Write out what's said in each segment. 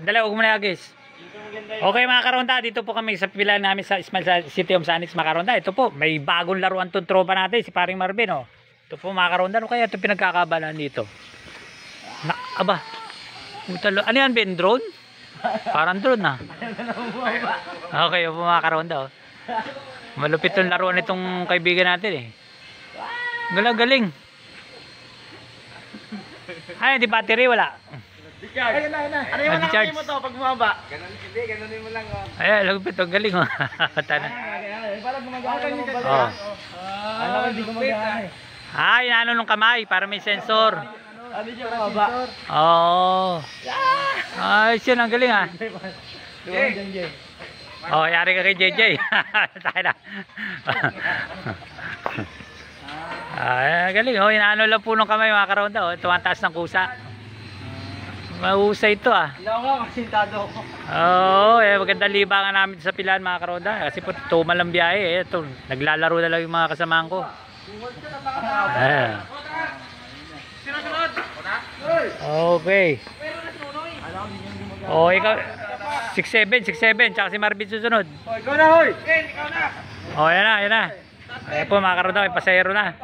Dali, huwag mo na agis. Okay mga karonda, dito po kami sa pila namin sa Smile City of Sanix mga karonda. Ito po, may bagong laruan tong tropa natin, si Paring Marvin. Oh. Ito po mga karonda, ano kaya ito pinagkakabalan dito? Aba, ano yan, Ben? Drone? Parang drone na. Okay, po mga karonda. Oh. Malupit yung laruan itong kaibigan natin eh. Galing. Ay, di battery, wala. Ayun na. Ano yung malaki mo to pag bumaba? Ganonin mo lang. Ay, lagupit to, galing oh. Parang gumagana mo pala. Ano hindi gumagana eh. Ay, inaano nung kamay para may sensor. Ano yung bumaba? Oo. Ay, siya ang galing ah. Oh, yari ka kay JJ. Tayo na. Ay, galing oh. Inaano lang po nung kamay mga karonda oh. Tumantaas ng kusa. Mahusay ito ah. Hindi ako nga, masintado ako. Oo, maganda libangan namin sa pilan mga karoda. Kasi po tumal ang biyahe. Ito, naglalaro na lang yung mga kasamaan ko. Okay. Oh, ikaw 6'7", tsaka si Marvin susunod. Ikaw na, hoy! Ikaw na! Oh, yan na. Ayan po mga karoda, may pasahero na.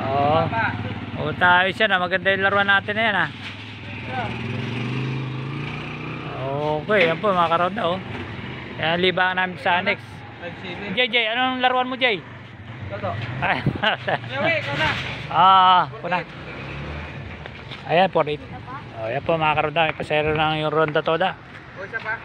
Oo. Oh, tayo siya na. Maganda yung laruan natin na yan ah. Okay, yan po mga karoda oh. Yan libangan namin sa annex. JJ, anong laruan mo Jay? Toto. Ay, Ikaw na! puna. Ayan po, oh, yan po mga karoda, may pasero lang yung ronda toda. O, isa pa?